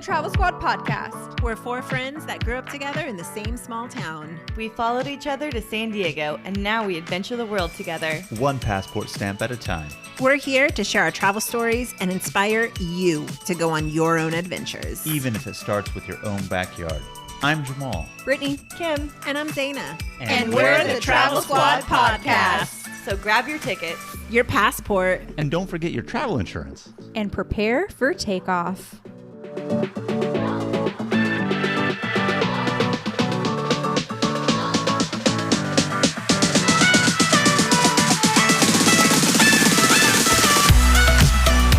the Travel Squad podcast. We're four friends that grew up together in the same small town. We followed each other to San Diego, and now we adventure the world together. One passport stamp at a time. We're here to share our travel stories and inspire you to go on your own adventures. Even if it starts with your own backyard. I'm Jamal. Brittany, Kim, and I'm Zaina. And we're the Travel Squad podcast. So grab your tickets, your passport, And don't forget your travel insurance. and prepare for takeoff.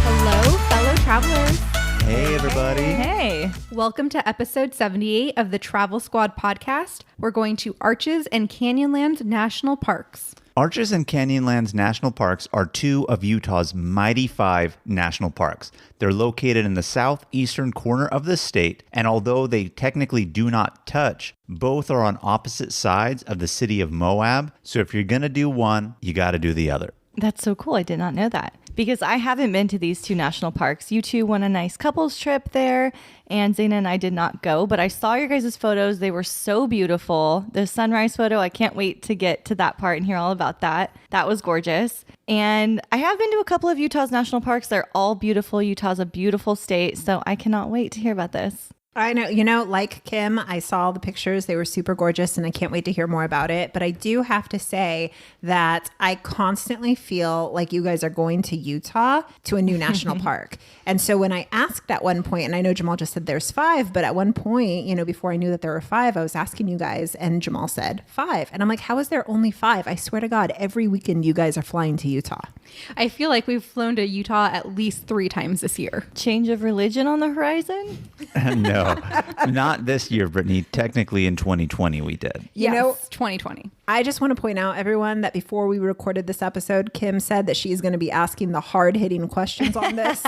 Hello, fellow travelers. Hey, everybody. Hey. Welcome to episode 78 of the Travel Squad podcast. We're going to Arches and Canyonlands National Parks. Arches and Canyonlands National Parks are two of Utah's mighty 5 national parks. They're located in the southeastern corner of the state, and although they technically do not touch, both are on opposite sides of the city of Moab. So if you're going to do one, you got to do the other. That's so cool. I did not know that. Because I haven't been to these two national parks. You two went a nice couples trip there, and Zaina and I did not go, but I saw your guys' photos. They were so beautiful. The sunrise photo, I can't wait to get to that part and hear all about that. That was gorgeous. And I have been to a couple of Utah's national parks. They're all beautiful. Utah's a beautiful state, so I cannot wait to hear about this. I know, like Kim, I saw the pictures. They were super gorgeous and I can't wait to hear more about it. But I do have to say that I constantly feel like you guys are going to Utah to a new national park. And so when I asked at one point, and I know Jamal just said there's 5, but at one point, before I knew that there were 5, I was asking you guys and Jamal said 5. And I'm like, how is there only 5? I swear to God, every weekend you guys are flying to Utah. I feel like we've flown to Utah at least 3 times this year. Change of religion on the horizon? No, not this year, Brittany. Technically in 2020 we did. Yes, 2020. I just want to point out, everyone, that before we recorded this episode, Kim said that she's going to be asking the hard-hitting questions on this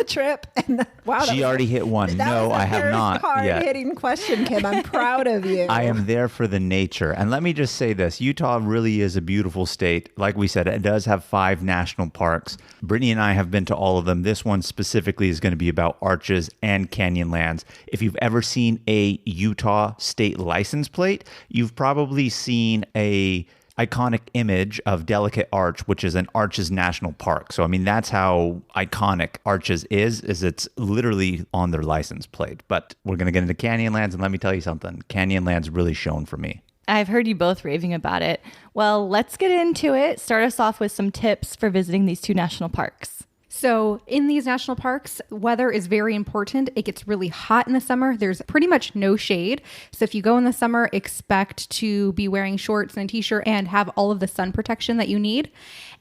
trip. And wow, She already hit one. No, I have not yet. Hard-hitting question, Kim. I'm proud of you. I am there for the nature. And let me just say this. Utah really is a beautiful state. Like we said, it does have 5 national parks. Brittany and I have been to all of them. This one specifically is going to be about Arches and Canyonlands. If you've ever seen a Utah state license plate, you've probably seen a iconic image of Delicate Arch, which is an Arches National Park. So, I mean, that's how iconic Arches is it's literally on their license plate. But we're going to get into Canyonlands, and let me tell you something. Canyonlands really shone for me. I've heard you both raving about it. Well, let's get into it. Start us off with some tips for visiting these two national parks. So in these national parks, weather is very important. It gets really hot in the summer. There's pretty much no shade. So if you go in the summer, expect to be wearing shorts and a t-shirt and have all of the sun protection that you need.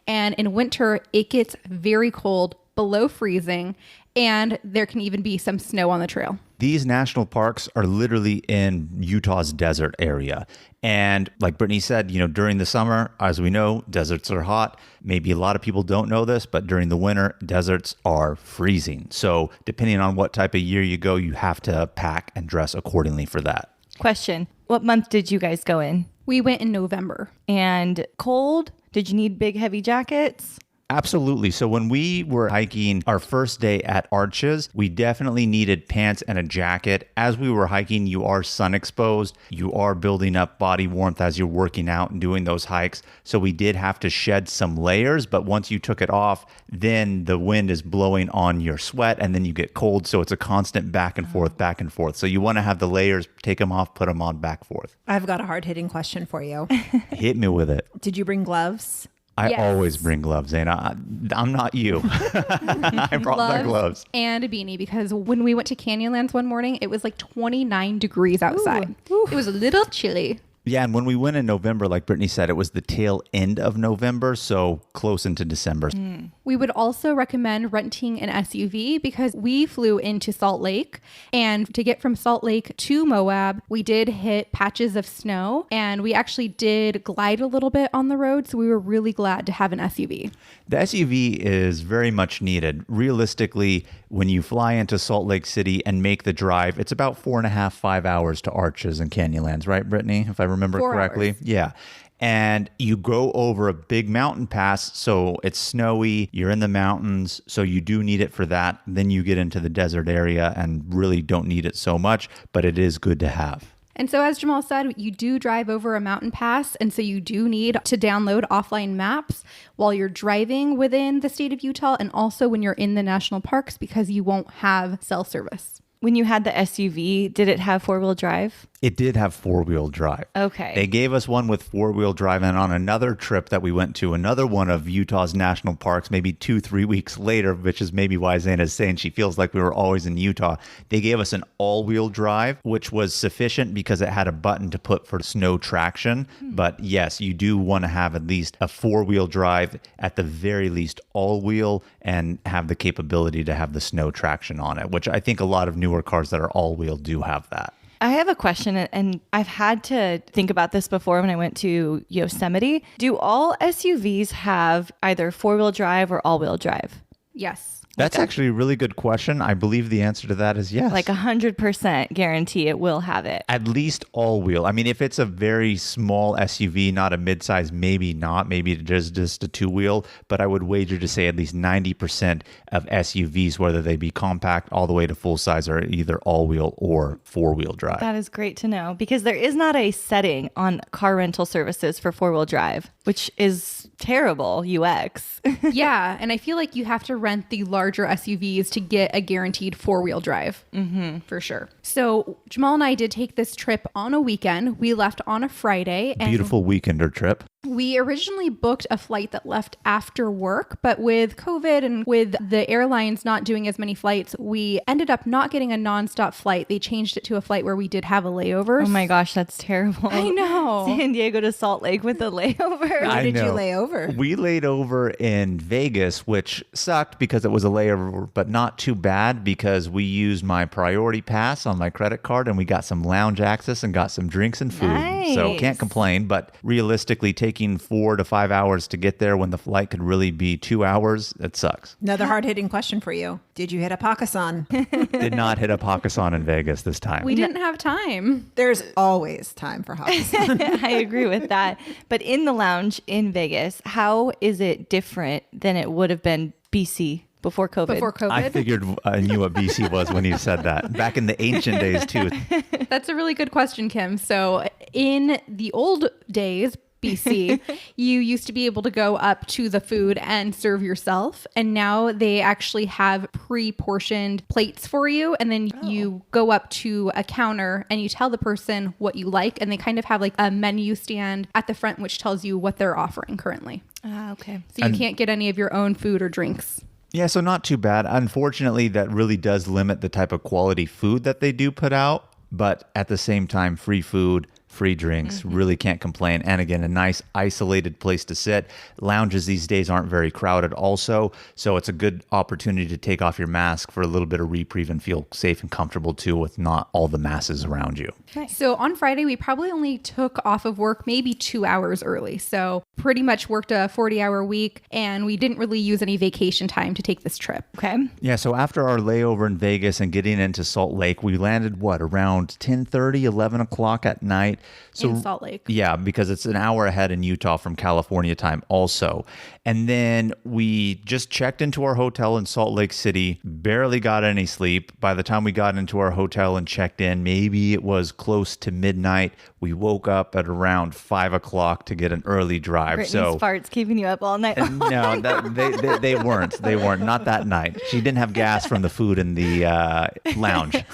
And in winter, it gets very cold, below freezing, and there can even be some snow on the trail. These national parks are literally in Utah's desert area. And like Brittany said, during the summer, as we know, deserts are hot. Maybe a lot of people don't know this, but during the winter, deserts are freezing. So depending on what type of year you go, you have to pack and dress accordingly for that. Question. What month did you guys go in? We went in November. And cold? Did you need big, heavy jackets? Absolutely. So when we were hiking our first day at Arches, we definitely needed pants and a jacket. As we were hiking, you are sun exposed. You are building up body warmth as you're working out and doing those hikes. So we did have to shed some layers, but once you took it off, then the wind is blowing on your sweat and then you get cold. So it's a constant back and forth, back and forth. So you want to have the layers, take them off, put them on, back forth. I've got a hard-hitting question for you. Hit me with it. Did you bring gloves? I Yes. always bring gloves, Zaina. I'm not you. I brought my gloves. And a beanie, because when we went to Canyonlands one morning, it was like 29 degrees outside. Ooh. It was a little chilly. Yeah, and when we went in November, like Brittany said, it was the tail end of November, so close into December. We would also recommend renting an SUV because we flew into Salt Lake, and to get from Salt Lake to Moab, we did hit patches of snow, and we actually did glide a little bit on the road, so we were really glad to have an SUV. The SUV is very much needed. Realistically, when you fly into Salt Lake City and make the drive, it's about 4.5, 5 hours to Arches and Canyonlands, right, Brittany? If I remember 4 correctly. hours. Yeah. and you go over a big mountain pass. So it's snowy, you're in the mountains, so you do need it for that. Then you get into the desert area and really don't need it so much, but it is good to have. And so, as Jamal said, you do drive over a mountain pass. And so you do need to download offline maps while you're driving within the state of Utah and also when you're in the national parks because you won't have cell service. When you had the SUV, did it have 4-wheel drive? It did have 4-wheel drive. Okay. They gave us one with 4-wheel drive, and on another trip that we went to, another one of Utah's national parks, maybe 2-3 weeks later, which is maybe why Zaina's saying she feels like we were always in Utah. They gave us an all-wheel drive, which was sufficient because it had a button to put for snow traction. But yes, you do want to have at least a 4-wheel drive, at the very least all-wheel, and have the capability to have the snow traction on it, which I think a lot of newer cars that are all-wheel do have that. I have a question, and I've had to think about this before when I went to Yosemite. Do all SUVs have either 4-wheel drive or all-wheel drive? Yes. That's actually a really good question. I believe the answer to that is yes. Like 100% guarantee it will have it. At least all wheel. I mean, if it's a very small SUV, not a midsize, maybe not. Maybe it's just a 2-wheel. But I would wager to say at least 90% of SUVs, whether they be compact all the way to full size, are either all wheel or 4-wheel drive. That is great to know because there is not a setting on car rental services for 4-wheel drive, which is terrible UX. Yeah. And I feel like you have to rent the larger SUVs to get a guaranteed 4-wheel drive for sure. So Jamal and I did take this trip on a weekend. We left on a Friday. And Beautiful weekender trip. we originally booked a flight that left after work, but with COVID and with the airlines not doing as many flights, we ended up not getting a nonstop flight. They changed it to a flight where we did have a layover. Oh my gosh, that's terrible. I know. San Diego to Salt Lake with a layover. Where did you lay over? We laid over in Vegas, which sucked because it was a layover, but not too bad because we used my priority pass on my credit card and we got some lounge access and got some drinks and food. So Nice. can't complain, but realistically taking 4 to 5 hours to get there when the flight could really be 2 hours, it sucks. Another hard-hitting question for you. Did you hit a Pakistan? Did not hit a Pakistan in Vegas this time. We didn't have time. There's always time for Pakistan. I agree with that. But in the lounge in Vegas, how is it different than it would have been BC before COVID? Before COVID. I figured I knew what BC was when you said that. Back in the ancient days, too. That's a really good question, Kim. So in the old days, BC, you used to be able to go up to the food and serve yourself. And now they actually have pre-portioned plates for you. And then you go up to a counter and you tell the person what you like. And they kind of have like a menu stand at the front, which tells you what they're offering currently. Ah, okay. So you can't get any of your own food or drinks. Yeah, so not too bad. Unfortunately, that really does limit the type of quality food that they do put out. But at the same time, free food, free drinks, really can't complain. And again, a nice isolated place to sit. Lounges these days aren't very crowded also. So it's a good opportunity to take off your mask for a little bit of reprieve and feel safe and comfortable too with not all the masses around you. So on Friday, we probably only took off of work maybe 2 hours early. So pretty much worked a 40-hour week and we didn't really use any vacation time to take this trip. Okay. Yeah, so after our layover in Vegas and getting into Salt Lake, we landed, around 10:30, 11 o'clock at night. So, In Salt Lake. Yeah, because it's an hour ahead in Utah from California time also. And then we just checked into our hotel in Salt Lake City, barely got any sleep. By the time we got into our hotel and checked in, maybe it was close to midnight. We woke up at around 5 o'clock to get an early drive. Brittany's farts keeping you up all night. No, they weren't. They weren't. Not that night. She didn't have gas from the food in the lounge.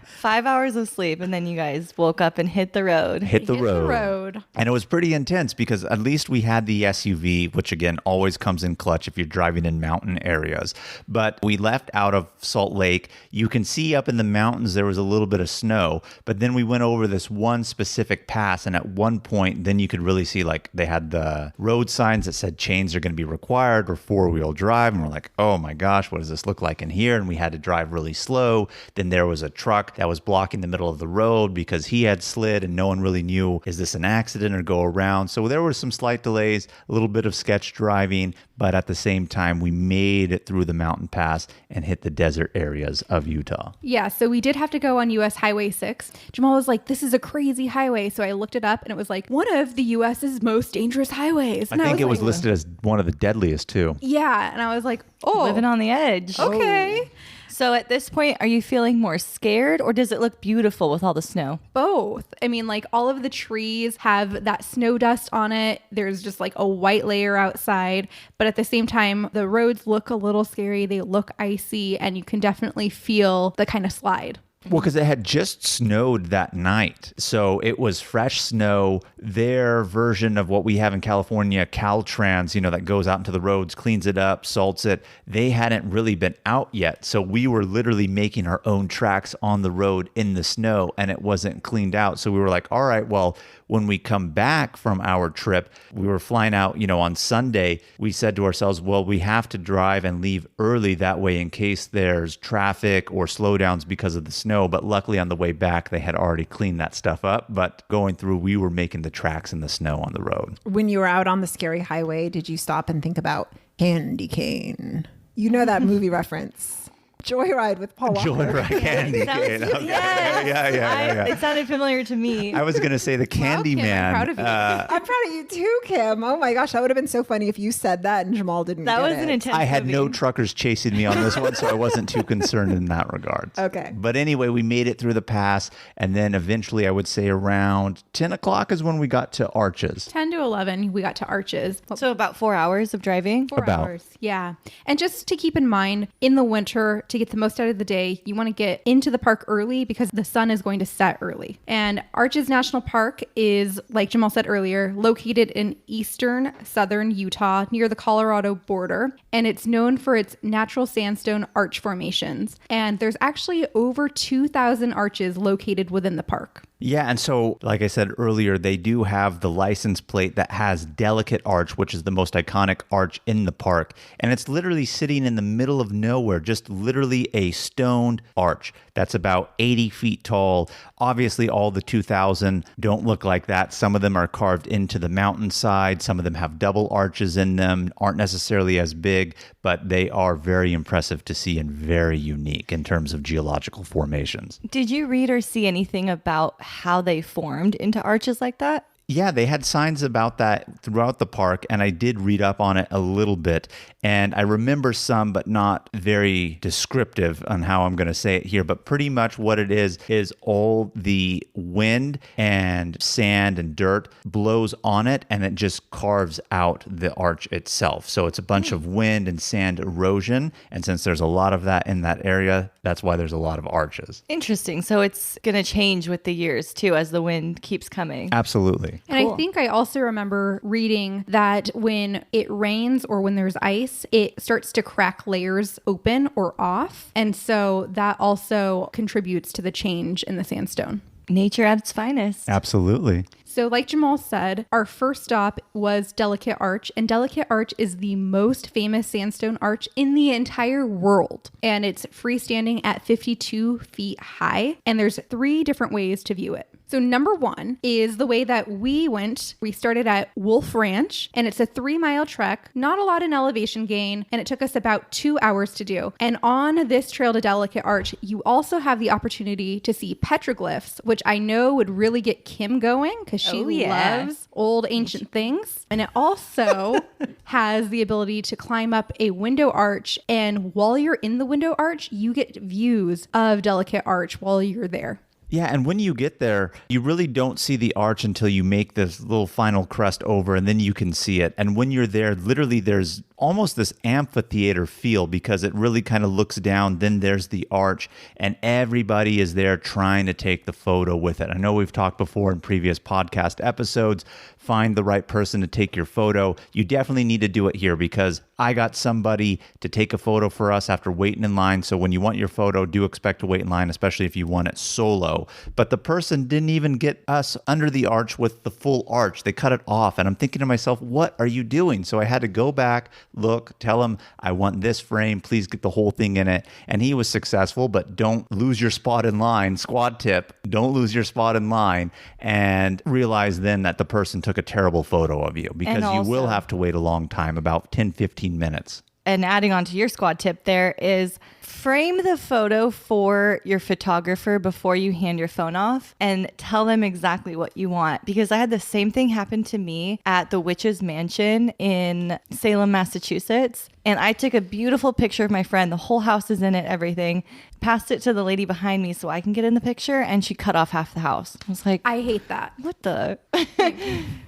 5 hours of sleep, and then you guys woke up and hit the road. Hit the road. road. And it was pretty intense because at least we had the SUV, which again always comes in clutch if you're driving in mountain areas. But we left out of Salt Lake. You can see up in the mountains there was a little bit of snow, but then we went over this one specific pass, and at one point then you could really see like they had the road signs that said chains are going to be required or 4-wheel drive, and we're like, oh my gosh, what does this look like in here? And we had to drive really slow. Then there was a truck that was blocking the middle of the road because he had slid and no one really knew, is this an accident or go around? So there were some slight delays, a little bit of sketch driving, but at the same time, we made it through the mountain pass and hit the desert areas of Utah. Yeah, so we did have to go on US Highway 6. Jamal was like, this is a crazy highway. highway. So I looked it up and it was like one of the US's most dangerous highways. I And think it was like, listed as one of the deadliest too. yeah. And I was like, oh, Living on the edge. okay. So at this point, are you feeling more scared or does it look beautiful with all the snow? Both. I mean, like all of the trees have that snow dust on it. There's just like a white layer outside. But at the same time, the roads look a little scary. They look icy and you can definitely feel the kind of slide. Well, because it had just snowed that night. So it was fresh snow. Their version of what we have in California, Caltrans, that goes out into the roads, cleans it up, salts it. They hadn't really been out yet. So we were literally making our own tracks on the road in the snow and it wasn't cleaned out. So we were like, all right, well, when we come back from our trip, we were flying out, on Sunday. We said to ourselves, well, we have to drive and leave early that way in case there's traffic or slowdowns because of the snow. But luckily on the way back, they had already cleaned that stuff up. But going through, we were making the tracks in the snow on the road. When you were out on the scary highway, did you stop and think about Candy Cane? You know that movie reference. Joyride with Paul Walker. Joyride Candy Cane. Okay. Yeah. It sounded familiar to me. I was going to say the Candy Kim, Man. I'm proud of you. I'm proud of you too, Kim. Oh my gosh, that would have been so funny if you said that and Jamal didn't That get was it. an intense I had no movie. truckers chasing me on this one, so I wasn't too concerned in that regard. Okay. But anyway, we made it through the pass, and then eventually I would say around 10 o'clock is when we got to Arches. 10 to 11, we got to Arches. So about 4 hours of driving? 4 About. hours. Yeah. And just to keep in mind, in the winter, to get the most out of the day, you want to get into the park early because the sun is going to set early. And Arches National Park is, like Jamal said earlier, located in eastern southern Utah near the Colorado border. And it's known for its natural sandstone arch formations. And there's actually over 2,000 arches located within the park. Yeah, and so, like I said earlier, they do have the license plate that has Delicate Arch, which is the most iconic arch in the park. And it's literally sitting in the middle of nowhere, just literally a stoned arch that's about 80 feet tall. Obviously, all the 2,000 don't look like that. Some of them are carved into the mountainside. Some of them have double arches in them, aren't necessarily as big, but they are very impressive to see and very unique in terms of geological formations. Did you read or see anything about how they formed into arches like that? Yeah, they had signs about that throughout the park, and I did read up on it a little bit. And I remember some, but not very descriptive on how I'm going to say it here. But pretty much what it is all the wind and sand and dirt blows on it, and it just carves out the arch itself. So it's a bunch of wind and sand erosion. And since there's a lot of that in that area, that's why there's a lot of arches. Interesting. So it's going to change with the years too as the wind keeps coming. Absolutely. And Cool. I think I also remember reading that when it rains or when there's ice, it starts to crack layers open or off. And so that also contributes to the change in the sandstone. Nature at its finest. Absolutely. So like Jamal said, our first stop was Delicate Arch, and Delicate Arch is the most famous sandstone arch in the entire world. And it's freestanding at 52 feet high, and there's 3 different ways to view it. So number 1 is the way that we went. We started at Wolf Ranch, and it's a 3-mile trek, not a lot in elevation gain, and it took us about 2 hours to do. And on this trail to Delicate Arch, you also have the opportunity to see petroglyphs, which I know would really get Kim going because she loves old ancient things. And it also has the ability to climb up a window arch. And while you're in the window arch, you get views of Delicate Arch while you're there. Yeah, and when you get there, you really don't see the arch until you make this little final crest over, and then you can see it. And when you're there, literally there's almost this amphitheater feel because it really kind of looks down, then there's the arch, and everybody is there trying to take the photo with it. I know we've talked before in previous podcast episodes, find the right person to take your photo. You definitely need to do it here because I got somebody to take a photo for us after waiting in line. So when you want your photo, do expect to wait in line, especially if you want it solo. But the person didn't even get us under the arch with the full arch. They cut it off. And I'm thinking to myself, what are you doing? So I had to go back, look, tell him, I want this frame. Please get the whole thing in it. And he was successful, but don't lose your spot in line. Squad tip, don't lose your spot in line. And realize then that the person took a terrible photo of you because you will also- have to wait a long time, about 10, 15 minutes. and adding on to your squad tip there is frame the photo for your photographer before you hand your phone off and tell them exactly what you want. Because I had the same thing happen to me at the Witch's Mansion in Salem, Massachusetts. And I took a beautiful picture of my friend. The whole house is in it, everything. Passed it to the lady behind me so I can get in the picture, and she cut off half the house. I was like, I hate that. what the?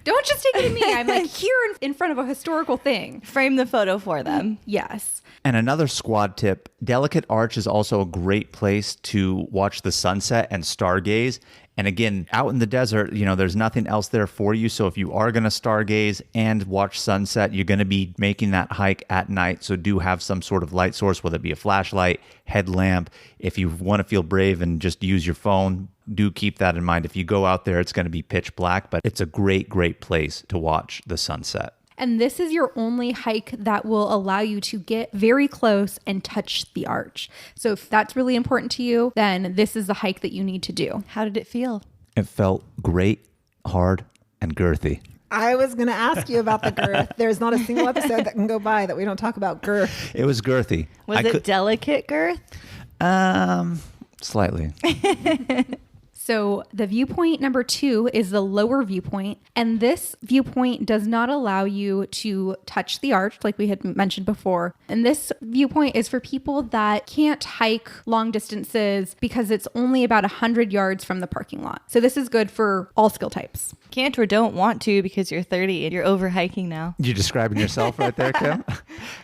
Don't just take it to me. I'm like here in front of a historical thing. Frame the photo for them. Yes. And another squad tip, Delicate Arch is also a great place to watch the sunset and stargaze. And again, out in the desert, there's nothing else there for you. So if you are going to stargaze and watch sunset, you're going to be making that hike at night. So do have some sort of light source, whether it be a flashlight, headlamp. If you want to feel brave and just use your phone, do keep that in mind. If you go out there, it's going to be pitch black, but it's a great, great place to watch the sunset. And this is your only hike that will allow you to get very close and touch the arch. So if that's really important to you, then this is the hike that you need to do. How did it feel? It felt great, hard, and girthy. I was going to ask you about the girth. There's not a single episode that can go by that we don't talk about girth. It was girthy. Was it delicate girth? Slightly. So the viewpoint number 2 is the lower viewpoint. And this viewpoint does not allow you to touch the arch like we had mentioned before. And this viewpoint is for people that can't hike long distances because it's only about 100 yards from the parking lot. So this is good for all skill types. Can't or don't want to because you're 30 and you're over hiking now. You're describing yourself right there, Kim.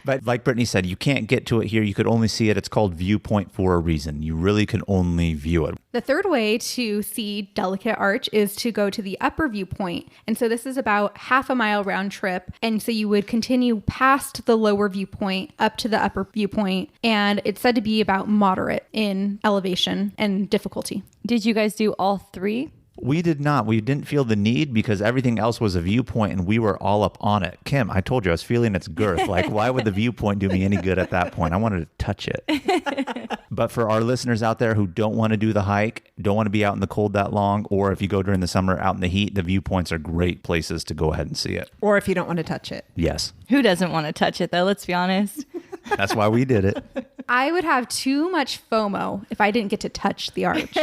But like Brittany said, you can't get to it here. You could only see it. It's called viewpoint for a reason. You really can only view it. The third way to see Delicate Arch is to go to the upper viewpoint. And so this is about half a mile round trip. And so you would continue past the lower viewpoint up to the upper viewpoint. And it's said to be about moderate in elevation and difficulty. Did you guys do all 3? We did not. We didn't feel the need because everything else was a viewpoint and we were all up on it. Kim, I told you I was feeling its girth. Like, why would the viewpoint do me any good at that point? I wanted to touch it. But for our listeners out there who don't want to do the hike, don't want to be out in the cold that long, or if you go during the summer out in the heat, the viewpoints are great places to go ahead and see it. Or if you don't want to touch it. Yes. Who doesn't want to touch it though? Let's be honest. That's why we did it. I would have too much FOMO if I didn't get to touch the arch.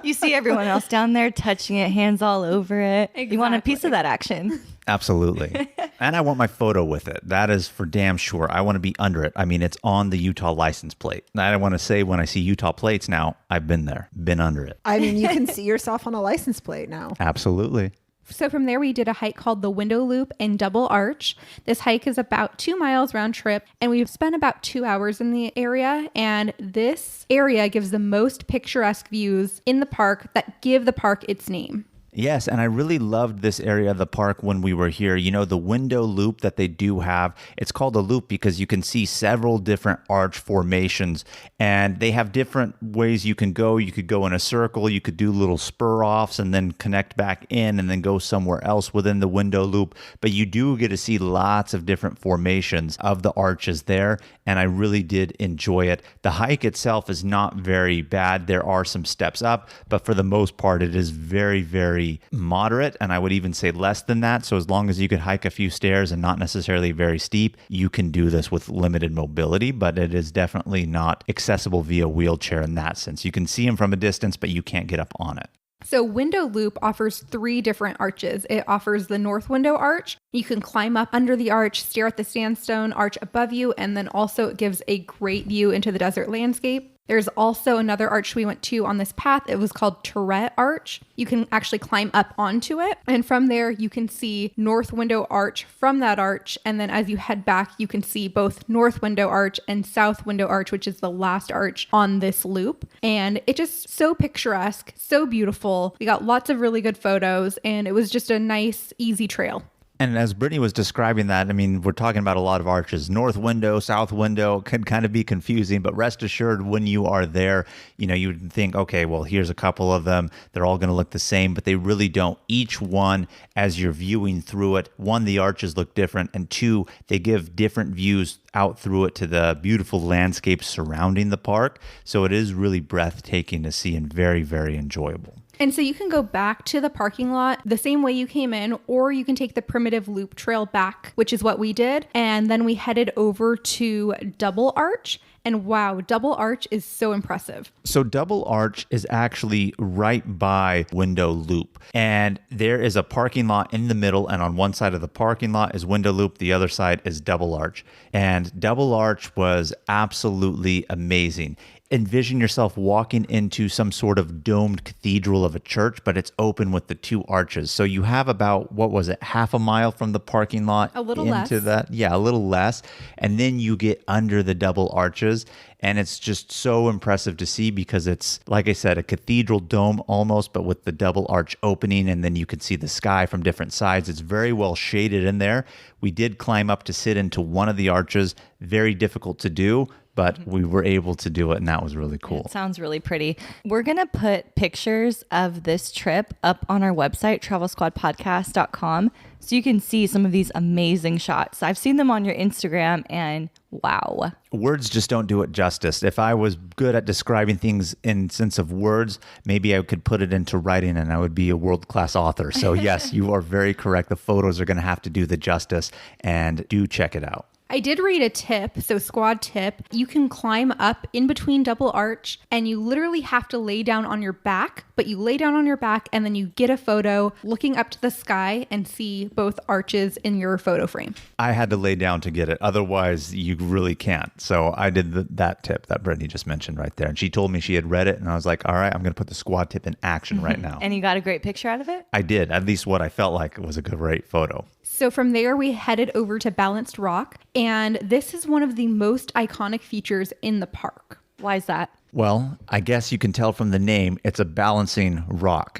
You see everyone else down there touching it, hands all over it. You want a piece of that action. Absolutely. And I want my photo with it. That is for damn sure. I want to be under it. I mean, it's on the Utah license plate. I want to say when I see Utah plates now, I've been there, been under it. I mean, you can see yourself on a license plate now. Absolutely. So from there, we did a hike called the Window Loop and Double Arch. This hike is about 2 miles round trip, and we've spent about 2 hours in the area. And this area gives the most picturesque views in the park that give the park its name. Yes, and I really loved this area of the park when we were here. You know, the window loop that they do have, it's called a loop because you can see several different arch formations, and they have different ways you can go. You could go in a circle, you could do little spur-offs and then connect back in and then go somewhere else within the window loop. But you do get to see lots of different formations of the arches there, and I really did enjoy it. The hike itself is not very bad. There are some steps up, but for the most part, it is very, very moderate, and I would even say less than that. So as long as you could hike a few stairs and not necessarily very steep, you can do this with limited mobility, but it is definitely not accessible via wheelchair in that sense. You can see them from a distance, but you can't get up on it. So Window Loop offers 3 different arches. It offers the North Window Arch. You can climb up under the arch, stare at the sandstone arch above you, and then also it gives a great view into the desert landscape. There's also another arch we went to on this path. It was called Tourette Arch. You can actually climb up onto it. And from there, you can see North Window Arch from that arch. And then as you head back, you can see both North Window Arch and South Window Arch, which is the last arch on this loop. And it just so picturesque, so beautiful. We got lots of really good photos, and it was just a nice, easy trail. And as Brittany was describing that, I mean, we're talking about a lot of arches. North window, south window can kind of be confusing, but rest assured when you are there, you know, you would think, okay, well, here's a couple of them. They're all going to look the same, but they really don't. Each one, as you're viewing through it, 1, the arches look different, and 2, they give different views out through it to the beautiful landscape surrounding the park. So it is really breathtaking to see and very, very enjoyable. And so you can go back to the parking lot the same way you came in, or you can take the primitive loop trail back, which is what we did. And then we headed over to Double Arch. And wow, Double Arch is so impressive. So Double Arch is actually right by Window Loop. And there is a parking lot in the middle. And on one side of the parking lot is Window Loop. The other side is Double Arch. And Double Arch was absolutely amazing. Envision yourself walking into some sort of domed cathedral of a church, but it's open with the two arches. So you have about, what was it, half a mile from the parking lot? A little into less. that. Yeah, a little less. And then you get under the double arches. And it's just so impressive to see because it's, like I said, a cathedral dome almost, but with the double arch opening. And then you can see the sky from different sides. It's very well shaded in there. We did climb up to sit into one of the arches. Very difficult to do, but we were able to do it, and that was really cool. It sounds really pretty. We're going to put pictures of this trip up on our website, travelsquadpodcast.com, so you can see some of these amazing shots. I've seen them on your Instagram, and wow. Words just don't do it justice. If I was good at describing things in sense of words, maybe I could put it into writing and I would be a world-class author. So yes, you are very correct. The photos are going to have to do the justice, and do check it out. I did read a tip, so squad tip. You can climb up in between Double Arch and you literally have to lay down on your back, but you lay down on your back and then you get a photo looking up to the sky and see both arches in your photo frame. I had to lay down to get it. Otherwise, you really can't. So I did that tip that Brittany just mentioned right there. And she told me she had read it. And I was like, all right, I'm going to put the squad tip in action right now. And you got a great picture out of it? I did. At least what I felt like was a great photo. So from there, we headed over to Balanced Rock. And this is one of the most iconic features in the park. Why is that? Well, I guess you can tell from the name, it's a balancing rock.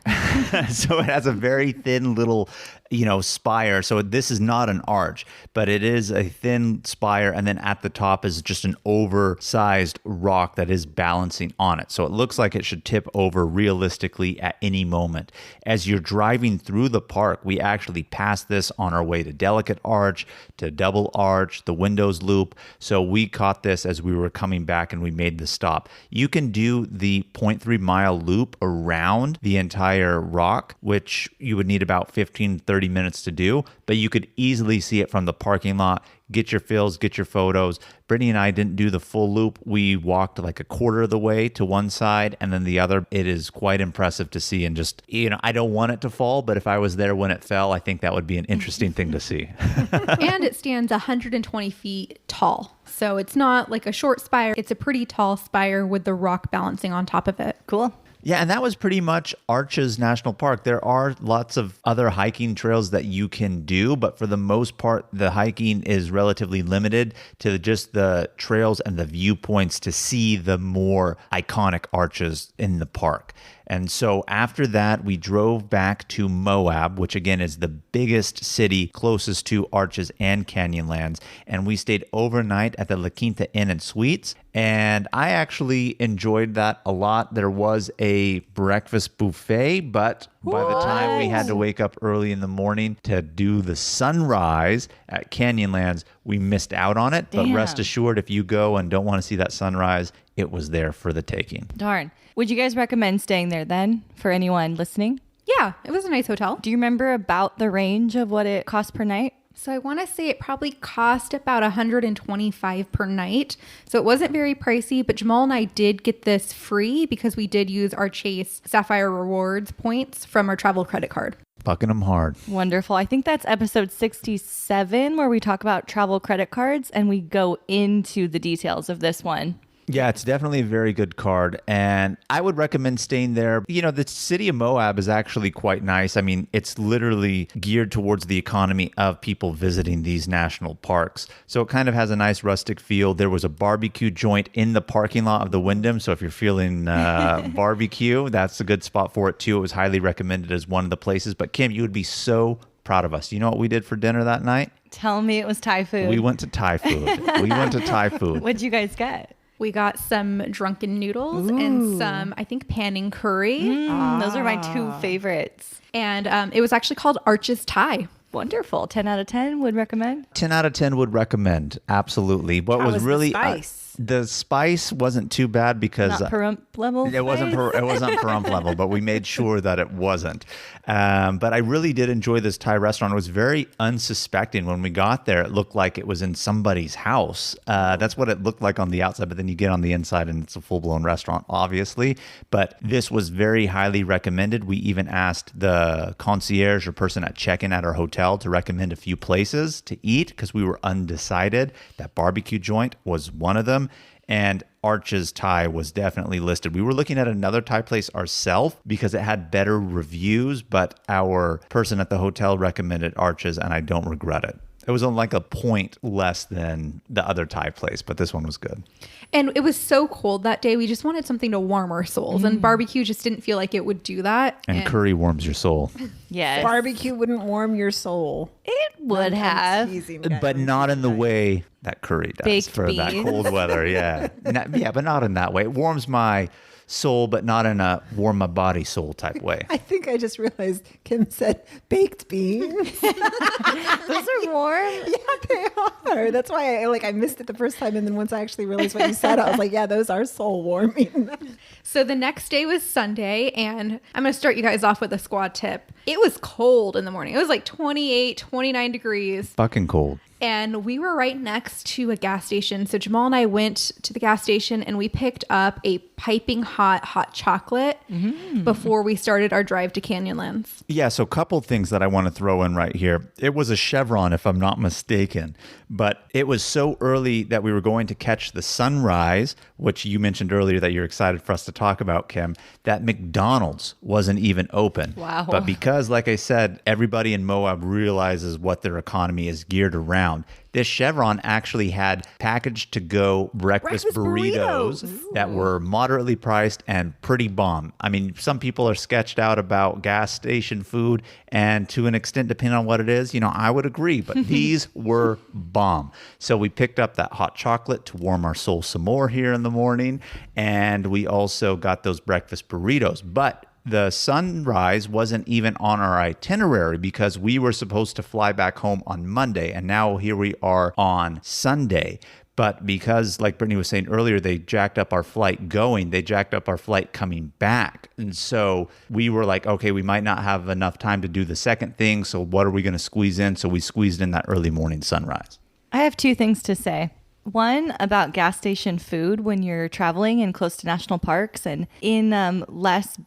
So it has a very thin little, spire. So this is not an arch, but it is a thin spire. And then at the top is just an oversized rock that is balancing on it. So it looks like it should tip over realistically at any moment. As you're driving through the park, we actually passed this on our way to Delicate Arch, to Double Arch, the Windows Loop. So we caught this as we were coming back and we made the stop. You can do the 0.3 mile loop around the entire rock, which you would need about 15, 30 minutes to do, but you could easily see it from the parking lot, get your fills, get your photos. Brittany and I didn't do the full loop. We walked like a quarter of the way to one side and then the other. It is quite impressive to see, and just, I don't want it to fall, but if I was there when it fell, I think that would be an interesting thing to see. And it stands 120 feet tall. So it's not like a short spire. It's a pretty tall spire with the rock balancing on top of it. Cool. Yeah, and that was pretty much Arches National Park. There are lots of other hiking trails that you can do, but for the most part, the hiking is relatively limited to just the trails and the viewpoints to see the more iconic arches in the park. And so after that, we drove back to Moab, which again is the biggest city closest to Arches and Canyonlands. And we stayed overnight at the La Quinta Inn and Suites. And I actually enjoyed that a lot. There was a breakfast buffet, but by the time we had to wake up early in the morning to do the sunrise at Canyonlands, we missed out on it. But rest assured, if you go and don't want to see that sunrise, it was there for the taking. Darn. Would you guys recommend staying there then for anyone listening? Yeah, it was a nice hotel. Do you remember about the range of what it cost per night? So I want to say it probably cost about $125 per night. So it wasn't very pricey, but Jamal and I did get this free because we did use our Chase Sapphire Rewards points from our travel credit card. Bucking them hard. Wonderful. I think that's episode 67 where we talk about travel credit cards and we go into the details of this one. Yeah, it's definitely a very good card, and I would recommend staying there. The city of Moab is actually quite nice. I mean, it's literally geared towards the economy of people visiting these national parks. So it kind of has a nice rustic feel. There was a barbecue joint in the parking lot of the Wyndham, so if you're feeling barbecue, that's a good spot for it too. It was highly recommended as one of the places. But Kim, you would be so proud of us. You know what we did for dinner that night? Tell me it was Thai food. We went to Thai food. What'd you guys get? We got some drunken noodles and some, I think, panning curry. Those are my two favorites. And it was actually called Arches Thai. Wonderful. 10 out of 10 would recommend? 10 out of 10 would recommend. Absolutely. What How was really the spice? The spice wasn't too bad because Not perump level. it wasn't perump level, but we made sure that it wasn't. But I really did enjoy this Thai restaurant. It was very unsuspecting. When we got there, it looked like it was in somebody's house. That's what it looked like on the outside, but then you get on the inside and it's a full-blown restaurant, obviously. But this was very highly recommended. We even asked the concierge or person at check-in at our hotel to recommend a few places to eat because we were undecided. That barbecue joint was one of them. And Arches Thai was definitely listed. We were looking at another Thai place ourselves because it had better reviews, but our person at the hotel recommended Arches, and I don't regret it. It was on like a point less than the other Thai place, but this one was good. And it was so cold that day. We just wanted something to warm our souls. And barbecue just didn't feel like it would do that. And curry warms your soul. Yes. Barbecue wouldn't warm your soul. It would have. But not in the way that curry does Baked for that beans. cold weather. Yeah. Yeah, but not in that way. It warms my soul, but not in a warm my body soul type way. I think I just realized Kim said baked beans. Those are warm. Yeah, they are. That's why I missed it the first time, and then once I actually realized what you said, I was like, yeah, those are soul warming. So the next day was Sunday, and I'm going to start you guys off with a squad tip. It was cold in the morning. It was like 28, 29 degrees. Fucking cold. And we were right next to a gas station. So Jamal and I went to the gas station and we picked up a piping hot chocolate before we started our drive to Canyonlands. Yeah, so a couple things that I want to throw in right here. It was a Chevron, if I'm not mistaken, but it was so early that we were going to catch the sunrise, which you mentioned earlier that you're excited for us to talk about, Kim, that McDonald's wasn't even open. Wow. But because, like I said, everybody in Moab realizes what their economy is geared around, this Chevron actually had packaged to go breakfast burritos that were moderately priced and pretty bomb. I mean, some people are sketched out about gas station food, and to an extent, depending on what it is, I would agree, but these were bomb. So we picked up that hot chocolate to warm our soul some more here in the morning, and we also got those breakfast burritos. But the sunrise wasn't even on our itinerary because we were supposed to fly back home on Monday, and now here we are on Sunday. But because, like Brittany was saying earlier, they jacked up our flight going, they jacked up our flight coming back. And so we were like, okay, we might not have enough time to do the second thing, so what are we going to squeeze in? So we squeezed in that early morning sunrise. I have two things to say. One, about gas station food when you're traveling and close to national parks and in less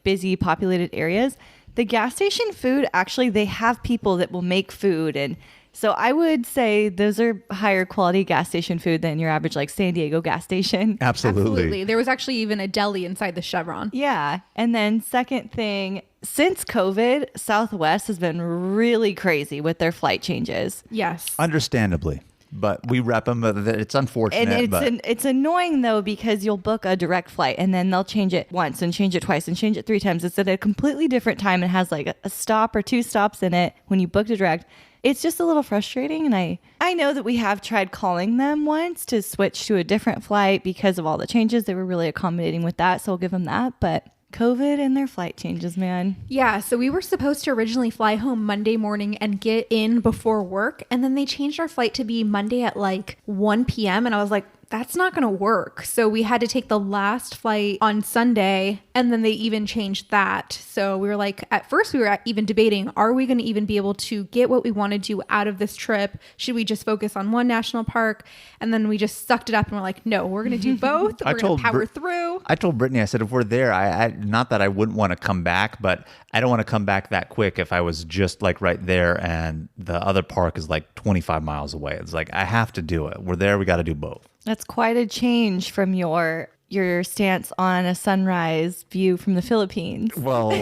busy populated areas. The gas station food, actually, they have people that will make food. And so I would say those are higher quality gas station food than your average San Diego gas station. Absolutely. There was actually even a deli inside the Chevron. Yeah. And then second thing, since COVID, Southwest has been really crazy with their flight changes. Yes. Understandably. But we rep them. It's unfortunate. And it's annoying, though, because you'll book a direct flight and then they'll change it once and change it twice and change it 3 times. It's at a completely different time and has a stop or 2 stops in it when you booked a direct. It's just a little frustrating. And I know that we have tried calling them once to switch to a different flight because of all the changes. They were really accommodating with that. So we'll give them that. But COVID and their flight changes, man. Yeah, so we were supposed to originally fly home Monday morning and get in before work, and then they changed our flight to be Monday at 1 p.m. and I was like, that's not going to work. So we had to take the last flight on Sunday, and then they even changed that. So we were like, at first we were even debating, are we going to even be able to get what we want to do out of this trip? Should we just focus on one national park? And then we just sucked it up and we're like, no, we're going to do both. We're going to power through. I told Brittany, I said, if we're there, I not that I wouldn't want to come back, but I don't want to come back that quick if I was just right there and the other park is 25 miles away. It's I have to do it. We're there. We got to do both. That's quite a change from your stance on a sunrise view from the Philippines. Well,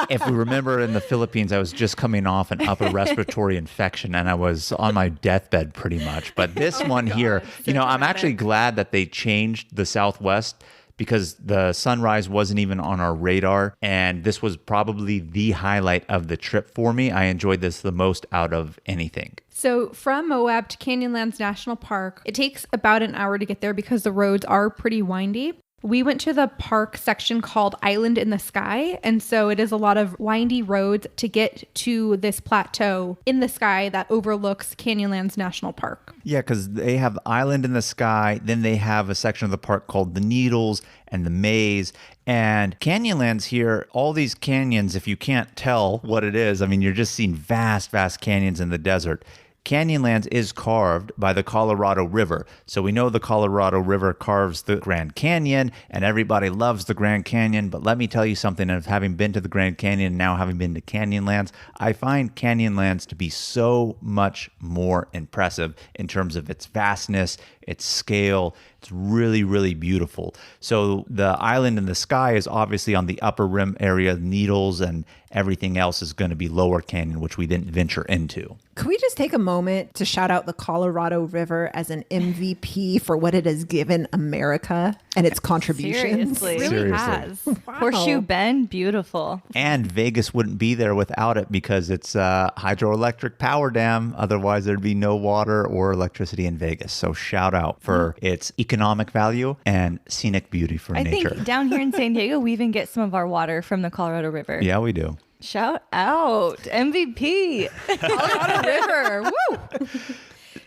if we remember in the Philippines, I was just coming off an upper respiratory infection and I was on my deathbed pretty much. But this one here, I'm actually glad that they changed the Southwest because the sunrise wasn't even on our radar. And this was probably the highlight of the trip for me. I enjoyed this the most out of anything. So from Moab to Canyonlands National Park, it takes about an hour to get there because the roads are pretty windy. We went to the park section called Island in the Sky. And so it is a lot of windy roads to get to this plateau in the sky that overlooks Canyonlands National Park. Yeah, because they have the Island in the Sky. Then they have a section of the park called the Needles and the Maze. And Canyonlands here, all these canyons, if you can't tell what it is, I mean, you're just seeing vast, vast canyons in the desert. Canyonlands is carved by the Colorado River. So we know the Colorado River carves the Grand Canyon, and everybody loves the Grand Canyon. But let me tell you something, of having been to the Grand Canyon and now having been to Canyonlands, I find Canyonlands to be so much more impressive in terms of its vastness, its scale. It's really, really beautiful. So the Island in the Sky is obviously on the upper rim area, Needles, and everything else is going to be lower canyon, which we didn't venture into. Could we just take a moment to shout out the Colorado River as an MVP for what it has given America and its contributions? Seriously. It really has. Wow. Horseshoe Bend, beautiful. And Vegas wouldn't be there without it because it's a hydroelectric power dam. Otherwise, there'd be no water or electricity in Vegas. So shout out for its economic value and scenic beauty for I nature. think down here in San Diego, we even get some of our water from the Colorado River. Yeah, we do. Shout out, MVP. Colorado River. Woo!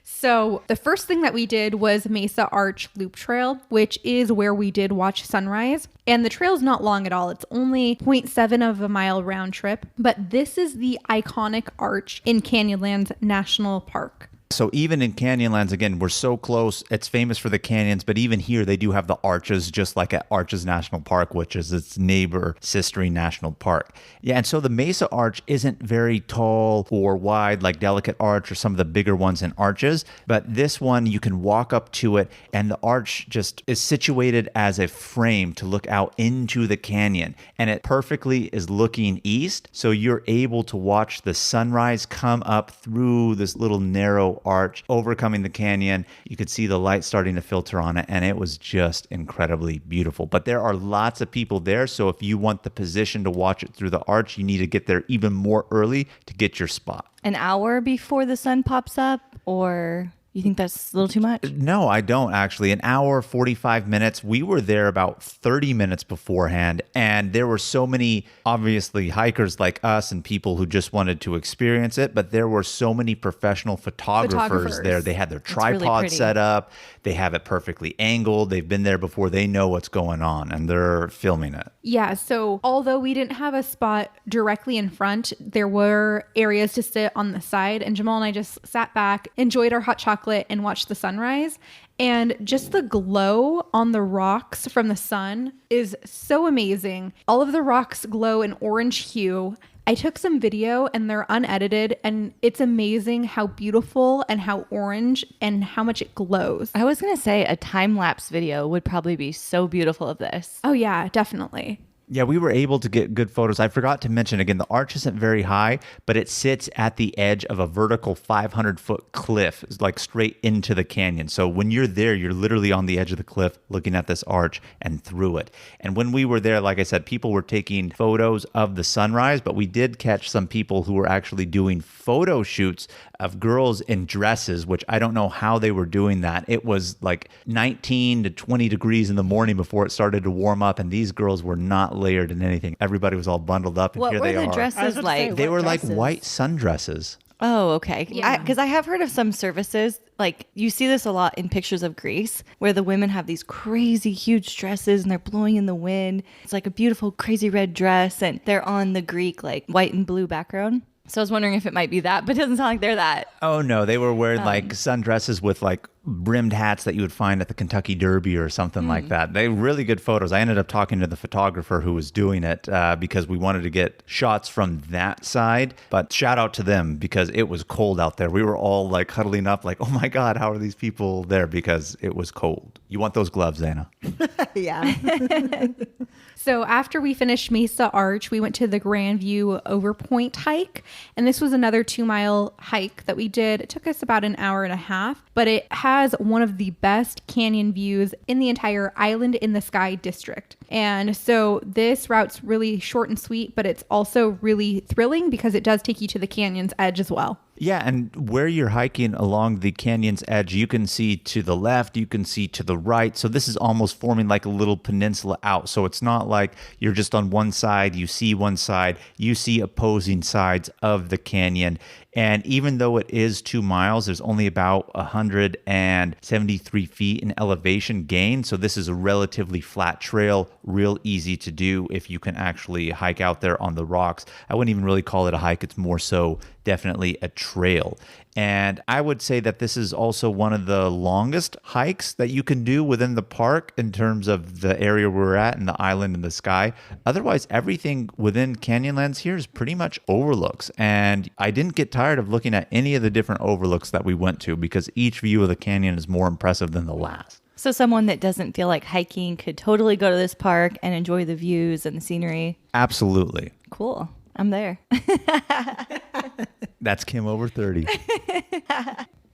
So the first thing that we did was Mesa Arch Loop Trail, which is where we did watch sunrise. And the trail's not long at all. It's only 0.7 of a mile round trip. But this is the iconic arch in Canyonlands National Park. So even in Canyonlands, again, we're so close. It's famous for the canyons, but even here they do have the arches, just like at Arches National Park, which is its neighbor, Sistering National Park. Yeah, and so the Mesa Arch isn't very tall or wide like Delicate Arch or some of the bigger ones in Arches, but this one you can walk up to it, and the arch just is situated as a frame to look out into the canyon, and it perfectly is looking east, so you're able to watch the sunrise come up through this little narrow arch overcoming the canyon. You could see the light starting to filter on it, and it was just incredibly beautiful. But there are lots of people there, so if you want the position to watch it through the arch, you need to get there even more early to get your spot. An hour before the sun pops up, or you think that's a little too much? No, I don't actually. An hour, 45 minutes. We were there about 30 minutes beforehand, and there were so many, obviously, hikers like us and people who just wanted to experience it, but there were so many professional photographers there. They had their tripod pretty. set up. They have it perfectly angled. They've been there before. They know what's going on, and they're filming it. Yeah, so although we didn't have a spot directly in front, there were areas to sit on the side, and Jamal and I just sat back, enjoyed our hot chocolate, and watched the sunrise. And just the glow on the rocks from the sun is so amazing. All of the rocks glow an orange hue. I took some video and they're unedited, and it's amazing how beautiful and how orange and how much it glows. I was going to say a time-lapse video would probably be so beautiful of this. Oh yeah, definitely. Yeah, we were able to get good photos. I forgot to mention, again, the arch isn't very high, but it sits at the edge of a vertical 500-foot cliff, like straight into the canyon. So when you're there, you're literally on the edge of the cliff looking at this arch and through it. And when we were there, like I said, people were taking photos of the sunrise, but we did catch some people who were actually doing photo shoots of girls in dresses, which I don't know how they were doing that. It was like 19 to 20 degrees in the morning before it started to warm up, and these girls were not layered in anything. Everybody was all bundled up, and What here were they the are. dresses like? They were like dresses? white sundresses. Oh, okay. Yeah. Because I have heard of some services, like you see this a lot in pictures of Greece, where the women have these crazy huge dresses and they're blowing in the wind. It's like a beautiful crazy red dress, and they're on the Greek like white and blue background. So I was wondering if it might be that, but it doesn't sound like they're that. Oh no, they were wearing like sundresses with like brimmed hats that you would find at the Kentucky Derby or something like that. They really good photos. I ended up talking to the photographer who was doing it because we wanted to get shots from that side. But shout out to them because it was cold out there. We were all like huddling up like, oh my God, how are these people there? Because it was cold. You want those gloves, Anna. Yeah. So after we finished Mesa Arch, we went to the Grand View Overpoint hike. And this was another 2-mile hike that we did. It took us about an hour and a half, but it has one of the best canyon views in the entire Island in the Sky district. And so this route's really short and sweet, but it's also really thrilling because it does take you to the canyon's edge as well. Yeah, and where you're hiking along the canyon's edge, you can see to the left, you can see to the right. So this is almost forming like a little peninsula out. So it's not like you're just on one side, you see one side, you see opposing sides of the canyon. And even though it is 2 miles, there's only about 173 feet in elevation gain. So this is a relatively flat trail, real easy to do if you can actually hike out there on the rocks. I wouldn't even really call it a hike. It's more so definitely a trail. And I would say that this is also one of the longest hikes that you can do within the park in terms of the area we're at and the island and the sky. Otherwise, everything within Canyonlands here is pretty much overlooks. And I didn't get tired of looking at any of the different overlooks that we went to because each view of the canyon is more impressive than the last. So someone that doesn't feel like hiking could totally go to this park and enjoy the views and the scenery. Absolutely. Cool. I'm there. That's Kim over 30.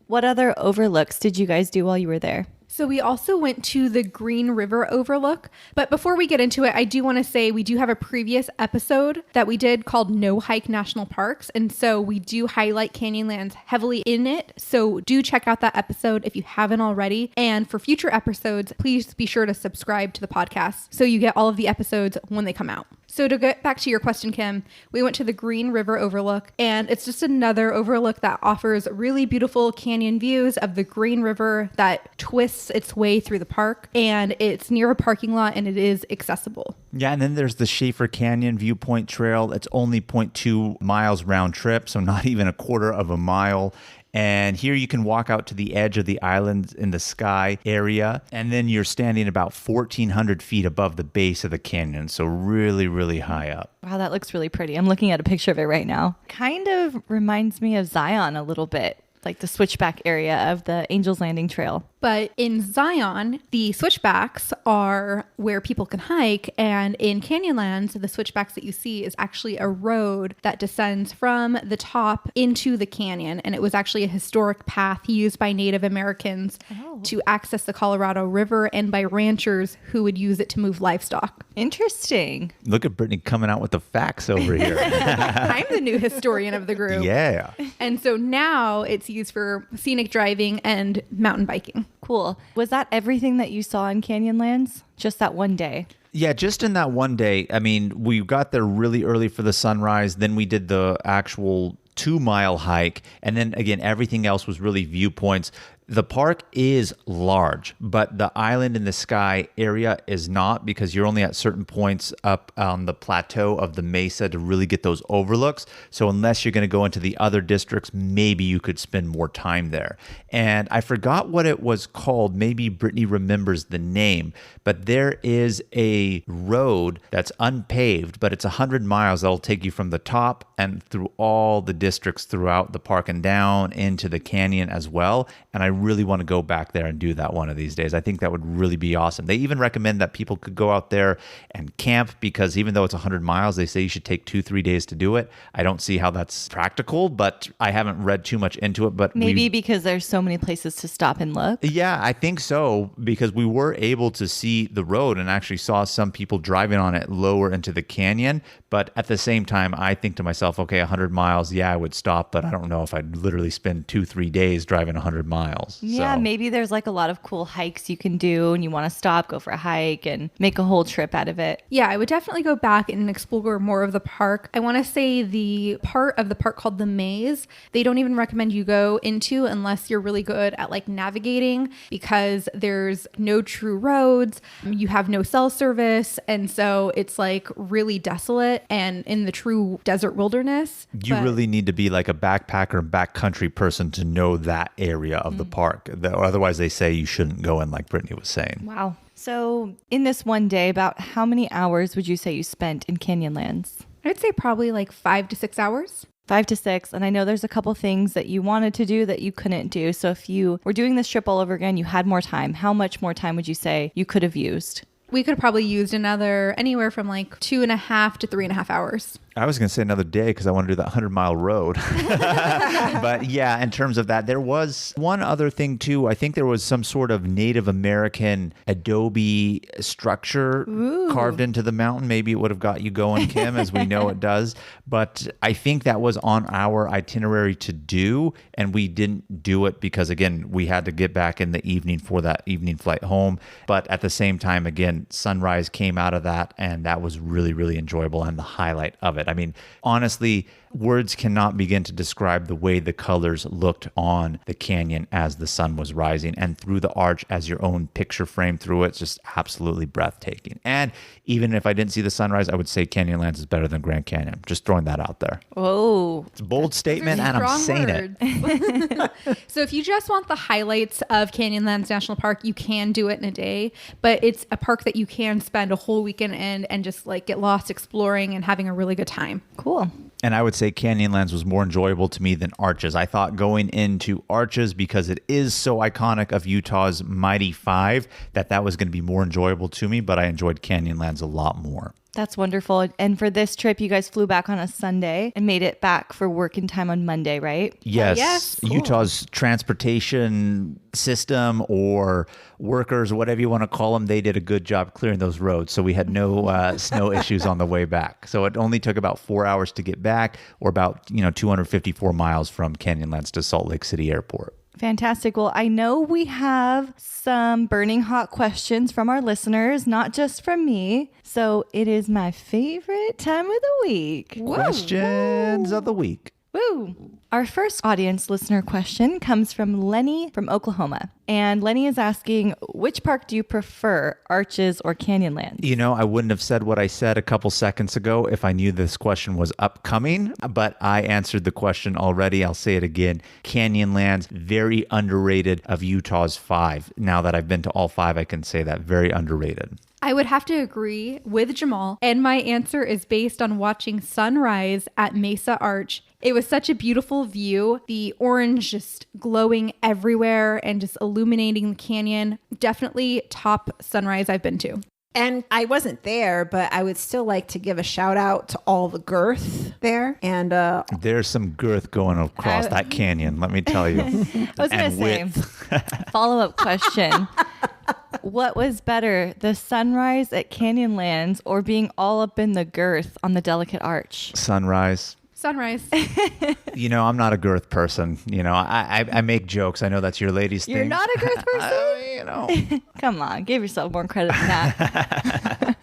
What other overlooks did you guys do while you were there? So we also went to the Green River Overlook. But before we get into it, I do want to say we do have a previous episode that we did called No Hike National Parks. And so we do highlight Canyonlands heavily in it. So do check out that episode if you haven't already. And for future episodes, please be sure to subscribe to the podcast so you get all of the episodes when they come out. So to get back to your question, Kim, we went to the Green River Overlook, and it's just another overlook that offers really beautiful canyon views of the Green River that twists its way through the park, and it's near a parking lot and it is accessible. Yeah, and then there's the Schaefer Canyon Viewpoint Trail. It's only 0.2 miles round trip, so not even a quarter of a mile. And here you can walk out to the edge of the island in the sky area. And then you're standing about 1,400 feet above the base of the canyon. So really, really high up. Wow, that looks really pretty. I'm looking at a picture of it right now. Kind of reminds me of Zion a little bit, like the switchback area of the Angel's Landing Trail. But in Zion, the switchbacks are where people can hike. And in Canyonlands, the switchbacks that you see is actually a road that descends from the top into the canyon. And it was actually a historic path used by Native Americans to access the Colorado River and by ranchers who would use it to move livestock. Interesting. Look at Brittany coming out with the facts over here. I'm the new historian of the group. Yeah. And so now it's used for scenic driving and mountain biking. Cool. Was that everything that you saw in Canyonlands? Just that one day? Yeah, just in that one day. I mean, we got there really early for the sunrise. Then we did the actual 2-mile hike. And then again, everything else was really viewpoints. The park is large, but the island in the sky area is not, because you're only at certain points up on the plateau of the mesa to really get those overlooks. So unless you're going to go into the other districts, maybe you could spend more time there. And I forgot what it was called. Maybe Brittany remembers the name, but there is a road that's unpaved, but it's 100 miles that'll take you from the top and through all the districts throughout the park and down into the canyon as well. And I really want to go back there and do that one of these days. I think that would really be awesome. They even recommend that people could go out there and camp, because even though it's 100 miles, they say you should take 2-3 days to do it. I don't see how that's practical, but I haven't read too much into it. But maybe because there's so many places to stop and look. Yeah, I think so, because we were able to see the road and actually saw some people driving on it lower into the canyon. But at the same time, I think to myself, okay, 100 miles, yeah, I would stop, but I don't know if I'd literally spend 2-3 days driving 100 miles. Yeah, So maybe there's like a lot of cool hikes you can do and you want to stop, go for a hike and make a whole trip out of it. Yeah, I would definitely go back and explore more of the park. I want to say the part of the park called the maze, they don't even recommend you go into unless you're really good at like navigating, because there's no true roads, you have no cell service, and so it's like really desolate and in the true desert wilderness. you really need to be like a backpacker and backcountry person to know that area of the park. Otherwise, they say you shouldn't go in, like Brittany was saying. Wow. So in this one day, about how many hours would you say you spent in Canyonlands? I'd say probably like 5 to 6 hours. 5 to 6. And I know there's a couple things that you wanted to do that you couldn't do. So if you were doing this trip all over again, you had more time. How much more time would you say you could have used? We could have probably used another anywhere from like 2.5 to 3.5 hours. I was going to say another day because I want to do that 100-mile road. But yeah, in terms of that, there was one other thing too. I think there was some sort of Native American adobe structure carved into the mountain. Maybe it would have got you going, Kim, as we know it does. But I think that was on our itinerary to do, and we didn't do it because, again, we had to get back in the evening for that evening flight home. But at the same time, again, sunrise came out of that, and that was really, really enjoyable and the highlight of it. I mean, honestly, words cannot begin to describe the way the colors looked on the canyon as the sun was rising, and through the arch as your own picture frame through it. It's just absolutely breathtaking. And even if I didn't see the sunrise, I would say Canyonlands is better than Grand Canyon. Just throwing that out there. Oh, It's a bold statement, and I'm saying it. So if you just want the highlights of Canyonlands National Park, you can do it in a day, but it's a park that you can spend a whole weekend in and just like get lost exploring and having a really good time. cool. And I would say Canyonlands was more enjoyable to me than Arches. I thought going into Arches, because it is so iconic of Utah's Mighty Five, that was going to be more enjoyable to me, but I enjoyed Canyonlands a lot more. That's wonderful. And for this trip, you guys flew back on a Sunday and made it back for working time on Monday, right? Yes. yes. Cool. Utah's transportation system or workers, whatever you want to call them, they did a good job clearing those roads. So we had no snow issues on the way back. So it only took about 4 hours to get back, or about 254 miles from Canyonlands to Salt Lake City Airport. Fantastic. Well, I know we have some burning hot questions from our listeners, not just from me. So it is my favorite time of the week. Questions of the week. Woo! Our first audience listener question comes from Lenny from Oklahoma. And Lenny is asking, which park do you prefer, Arches or Canyonlands? I wouldn't have said what I said a couple seconds ago if I knew this question was upcoming, but I answered the question already. I'll say it again. Canyonlands, very underrated of Utah's 5. Now that I've been to all 5, I can say that. Very underrated. I would have to agree with Jamal, and my answer is based on watching sunrise at Mesa Arch. It was such a beautiful view, the orange just glowing everywhere and just illuminating the canyon. Definitely top sunrise I've been to. And I wasn't there, but I would still like to give a shout out to all the girth there. And There's some girth going across that canyon, let me tell you. I was going to say, follow-up question. What was better, the sunrise at Canyonlands or being all up in the girth on the Delicate Arch? Sunrise. Sunrise. I'm not a girth person. I make jokes. I know that's your ladies' thing. You're not a girth person? Come on, give yourself more credit than that.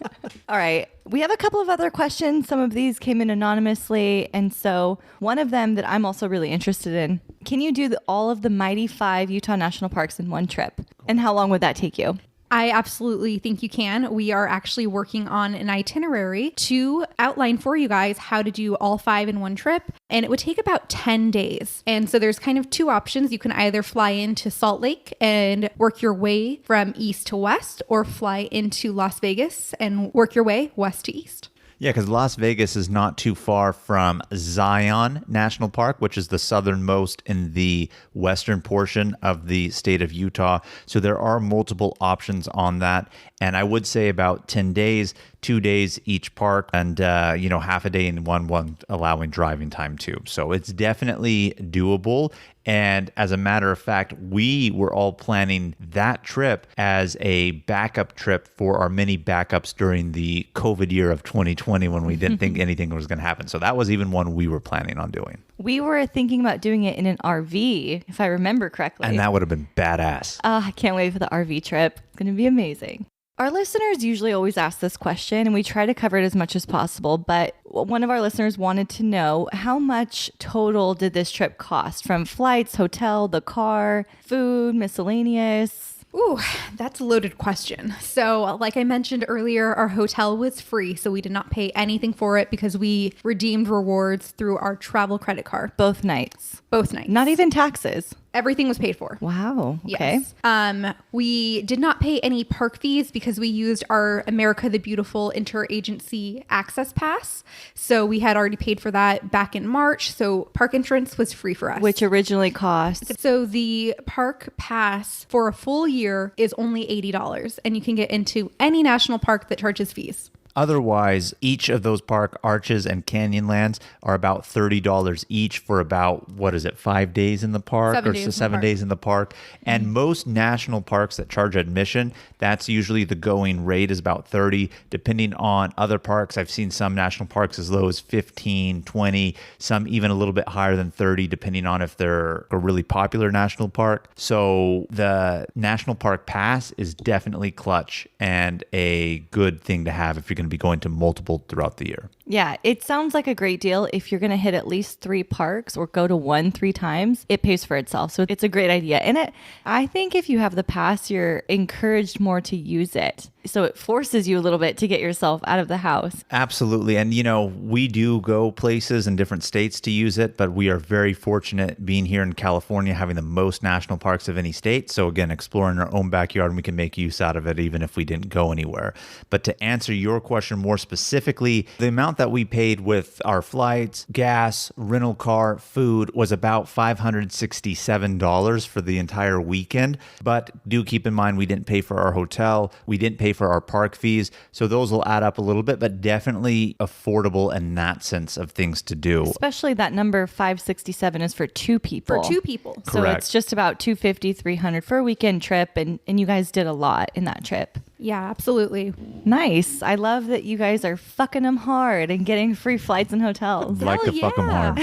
All right. We have a couple of other questions. Some of these came in anonymously. And so one of them that I'm also really interested in, can you do all of the Mighty 5 Utah National Parks in one trip? And how long would that take you? I absolutely think you can. We are actually working on an itinerary to outline for you guys how to do all 5 in one trip. And it would take about 10 days. And so there's kind of 2 options. You can either fly into Salt Lake and work your way from east to west, or fly into Las Vegas and work your way west to east. Yeah, because Las Vegas is not too far from Zion National Park, which is the southernmost in the western portion of the state of Utah. So there are multiple options on that. And I would say about 10 days, 2 days each park, and half a day in one allowing driving time too. So it's definitely doable. And as a matter of fact, we were all planning that trip as a backup trip for our many backups during the COVID year of 2020 when we didn't think anything was going to happen. So that was even one we were planning on doing. We were thinking about doing it in an RV, if I remember correctly. And that would have been badass. I can't wait for the RV trip. It's going to be amazing. Our listeners usually always ask this question, and we try to cover it as much as possible. But one of our listeners wanted to know, how much total did this trip cost? From flights, hotel, the car, food, miscellaneous? Ooh, that's a loaded question. So like I mentioned earlier, our hotel was free, so we did not pay anything for it because we redeemed rewards through our travel credit card. Both nights. Both nights. Not even taxes. Everything was paid for. Wow. Okay. Yes. We did not pay any park fees because we used our America the Beautiful interagency access pass. So we had already paid for that back in March. So park entrance was free for us. Which originally cost? So the park pass for a full year is only $80, and you can get into any national park that charges fees. Otherwise, each of those park Arches and Canyonlands are about $30 each for about, 5 days in the park 7 days in the park. And most national parks that charge admission, that's usually the going rate is about 30. Depending on other parks, I've seen some national parks as low as 15, 20, some even a little bit higher than 30, depending on if they're a really popular national park. So the national park pass is definitely clutch and a good thing to have if you're going to be going to multiple throughout the year. Yeah, it sounds like a great deal. If you're going to hit at least 3 parks or go to 1 3 times, it pays for itself. So it's a great idea. And I think if you have the pass, you're encouraged more to use it. So it forces you a little bit to get yourself out of the house. Absolutely. And, we do go places in different states to use it, but we are very fortunate being here in California, having the most national parks of any state. So again, exploring our own backyard, and we can make use out of it even if we didn't go anywhere. But to answer your question more specifically, the amount that we paid with our flights, gas, rental car, food was about $567 for the entire weekend. But do keep in mind, we didn't pay for our hotel. We didn't pay for our park fees. So those will add up a little bit, but definitely affordable in that sense of things to do. Especially that number 567 is for 2 people. For 2 people. So Correct. it's just about $250, $300 for a weekend trip. And you guys did a lot in that trip. Yeah, absolutely. Nice. I love that you guys are fucking them hard and getting free flights and hotels. Like to fuck them hard.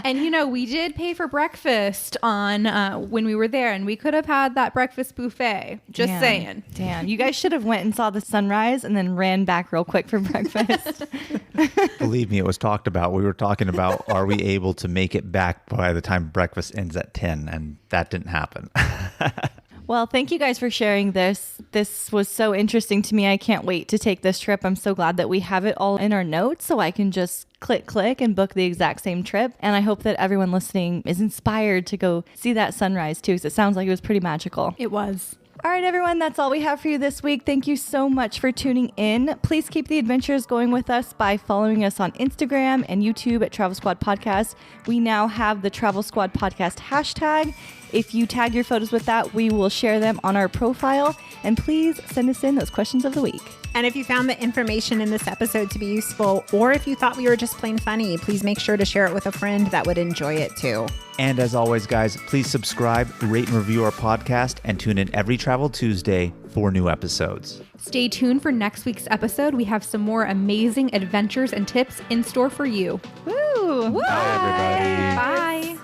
And we did pay for breakfast on when we were there, and we could have had that breakfast buffet. Just saying. Damn. You guys should have went and saw the sunrise and then ran back real quick for breakfast. Believe me, it was talked about. We were talking about, are we able to make it back by the time breakfast ends at 10? And that didn't happen. Well, thank you guys for sharing this. This was so interesting to me. I can't wait to take this trip. I'm so glad that we have it all in our notes so I can just click and book the exact same trip. And I hope that everyone listening is inspired to go see that sunrise too, because it sounds like it was pretty magical. It was. All right, everyone, that's all we have for you this week. Thank you so much for tuning in. Please keep the adventures going with us by following us on Instagram and YouTube at Travel Squad Podcast. We now have the Travel Squad Podcast hashtag. If you tag your photos with that, we will share them on our profile. And please send us in those questions of the week. And if you found the information in this episode to be useful, or if you thought we were just plain funny, please make sure to share it with a friend that would enjoy it too. And as always, guys, please subscribe, rate and review our podcast, and tune in every Travel Tuesday for new episodes. Stay tuned for next week's episode. We have some more amazing adventures and tips in store for you. Woo! Bye, everybody. Bye.